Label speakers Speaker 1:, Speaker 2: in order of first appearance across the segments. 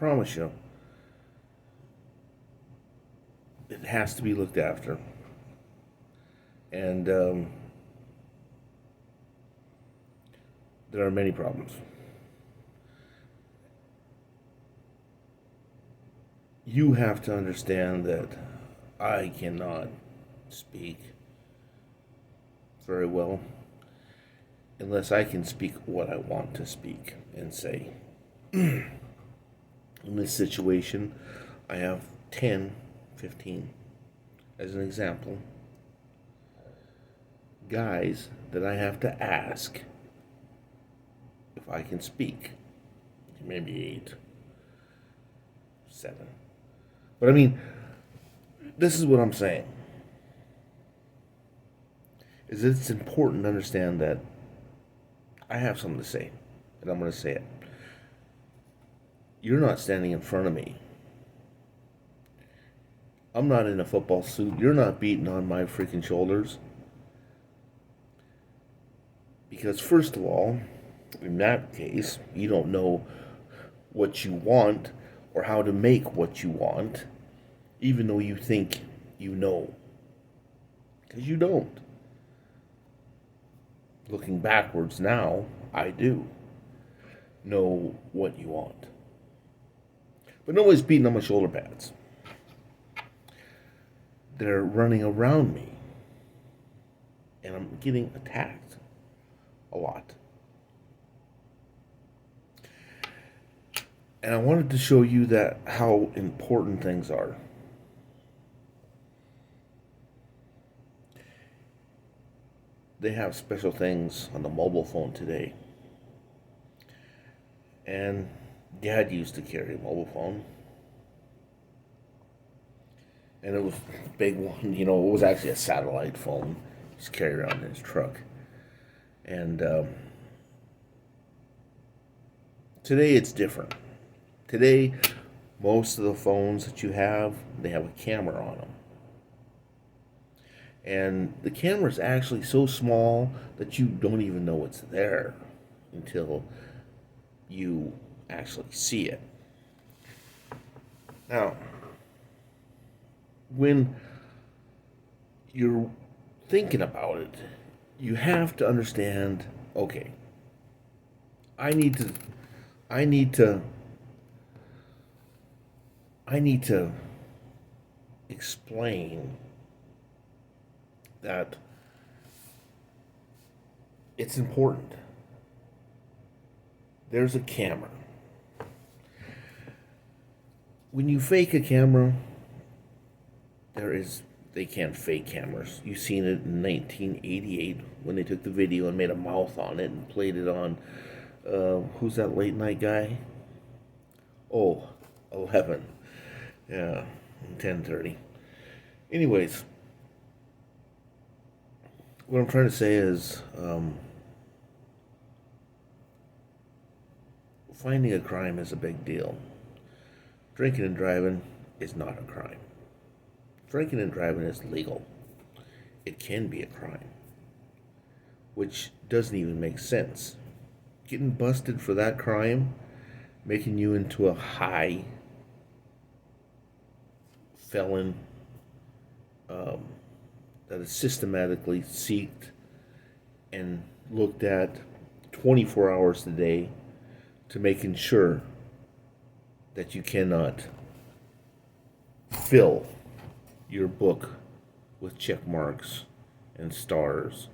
Speaker 1: promise you, it has to be looked after. And there are many problems. You have to understand that I cannot speak very well unless I can speak what I want to speak and say. In this situation, I have 10, 15, as an example, guys that I have to ask if I can speak. Maybe 8, 7. But I mean, this is what I'm saying. Is it's important to understand that I have something to say, and I'm going to say it. You're not standing in front of me. I'm not in a football suit. You're not beating on my freaking shoulders. Because first of all, in that case, you don't know what you want or how to make what you want, even though you think you know. Because you don't. Looking backwards now, I do know what you want. But nobody's beating on my shoulder pads. They're running around me. And I'm getting attacked a lot. And I wanted to show you that how important things are. They have special things on the mobile phone today. And Dad used to carry a mobile phone. And it was a big one, it was actually a satellite phone. He's carried around in his truck. And today it's different. Today, most of the phones that you have, they have a camera on them. And the camera is actually so small that you don't even know it's there until you actually see it. Now, when you're thinking about it, you have to understand, okay, I need to explain that it's important. There's a camera. When you fake a camera, they can't fake cameras. You've seen it in 1988 when they took the video and made a mouth on it and played it on, who's that late night guy? Oh, 11. Yeah, 10:30. Anyways, what I'm trying to say is, finding a crime is a big deal. Drinking and driving is not a crime. Drinking and driving is legal. It can be a crime, which doesn't even make sense. Getting busted for that crime, making you into a high felon that is systematically seeked and looked at 24 hours a day to making sure that you cannot fill your book with check marks and stars.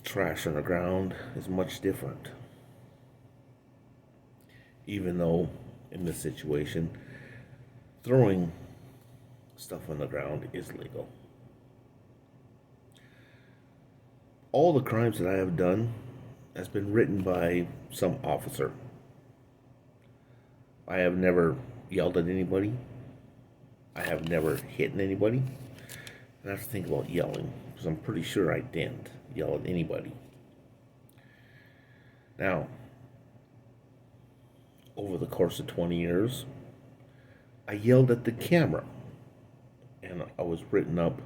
Speaker 1: Trash on the ground is much different. Even though, in this situation, throwing stuff on the ground is legal. All the crimes that I have done has been written by some officer. I have never yelled at anybody. I have never hit anybody. And I have to think about yelling, because I'm pretty sure I didn't yell at anybody. Now, over the course of 20 years, I yelled at the camera, and I was written up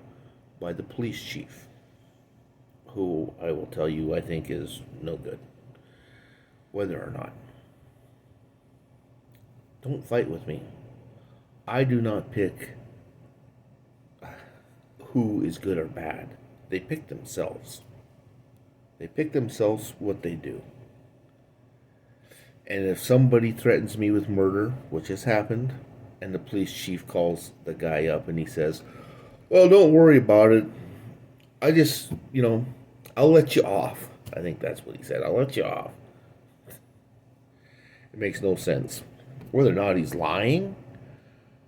Speaker 1: by the police chief. who I will tell you I think is no good, whether or not. Don't fight with me. I do not pick who is good or bad. They pick themselves. They pick themselves what they do. And if somebody threatens me with murder, which has happened, and the police chief calls the guy up and he says, well, don't worry about it. I just, I'll let you off. I think that's what he said. I'll let you off. It makes no sense. Whether or not he's lying,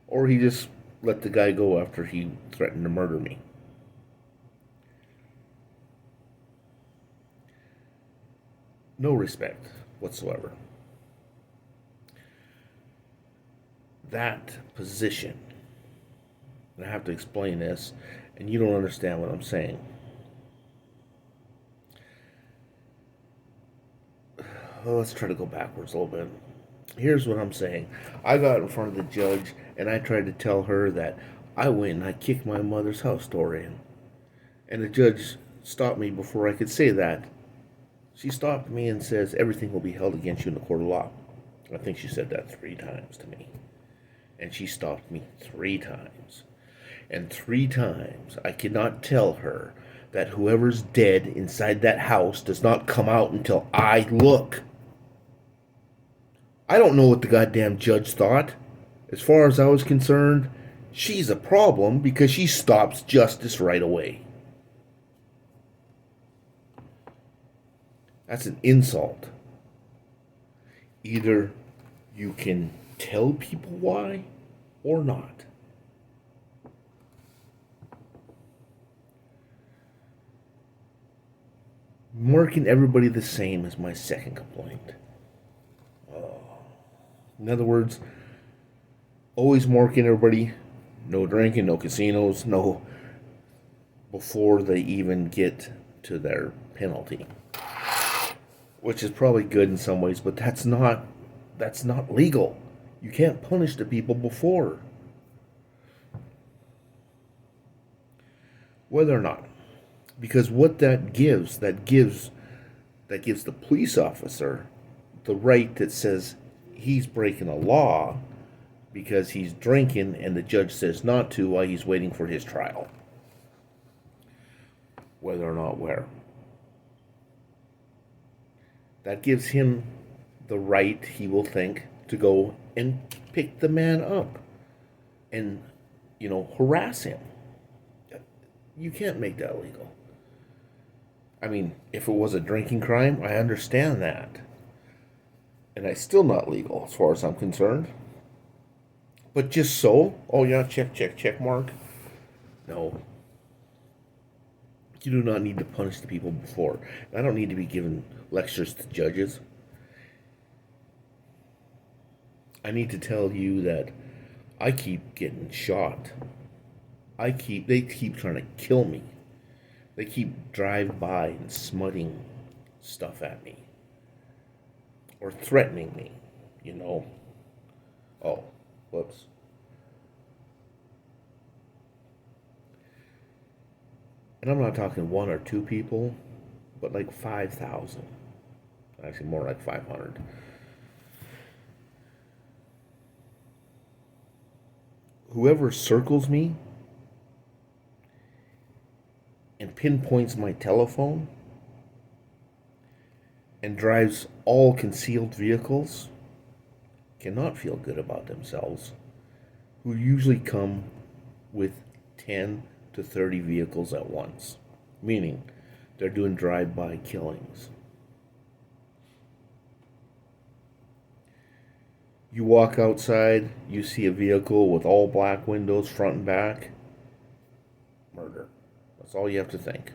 Speaker 1: or he just let the guy go after he threatened to murder me. No respect whatsoever. That position, and I have to explain this, and you don't understand what I'm saying. Well, let's try to go backwards a little bit. Here's what I'm saying. I got in front of the judge and I tried to tell her that I went and I kicked my mother's house door in. And the judge stopped me before I could say that. She stopped me and says, everything will be held against you in the court of law. I think she said that 3 times to me. And she stopped me 3 times. And 3 times I could not tell her that whoever's dead inside that house does not come out until I look. I don't know what the goddamn judge thought. As far as I was concerned, she's a problem because she stops justice right away. That's an insult. Either you can tell people why or not. Marking everybody the same is my second complaint. In other words, always marking everybody, no drinking, no casinos, no, before they even get to their penalty. Which is probably good in some ways, but that's not legal. You can't punish the people before. Whether or not. Because what that gives the police officer the right that says he's breaking a law because he's drinking and the judge says not to while he's waiting for his trial. Whether or not where. That gives him the right, he will think, to go and pick the man up and, harass him. You can't make that legal. I mean, if it was a drinking crime, I understand that. And it's still not legal as far as I'm concerned. But just so, oh yeah, check mark. No. You do not need to punish the people before. I don't need to be giving lectures to judges. I need to tell you that I keep getting shot. They keep trying to kill me. They keep drive by and smutting stuff at me. Or threatening me, Oh, whoops. And I'm not talking 1 or 2 people, but like 5,000. Actually, more like 500. Whoever circles me and pinpoints my telephone and drives all concealed vehicles cannot feel good about themselves, who usually come with 10 to 30 vehicles at once, meaning they're doing drive-by killings. You walk outside, you see a vehicle with all black windows, front and back, murder. That's all you have to think.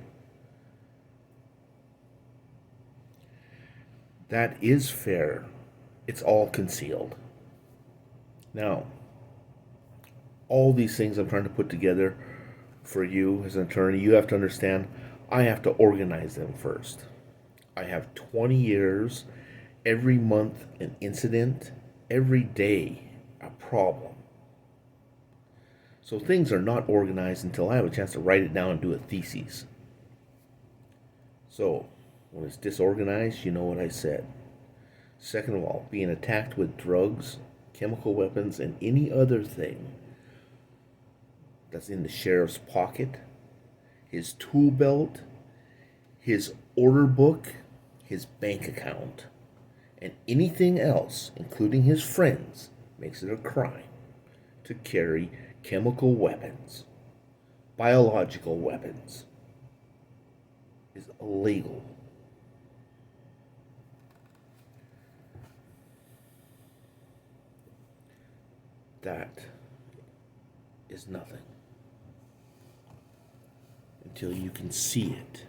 Speaker 1: That is fair. It's all concealed. Now, all these things I'm trying to put together for you as an attorney, you have to understand, I have to organize them first. I have 20 years, every month an incident, every day a problem. So things are not organized until I have a chance to write it down and do a thesis. So, when it's disorganized, you know what I said. Second of all, being attacked with drugs, chemical weapons, and any other thing that's in the sheriff's pocket, his tool belt, his order book, his bank account, and anything else, including his friends, makes it a crime to carry chemical weapons, biological weapons. Is illegal. That is nothing until you can see it.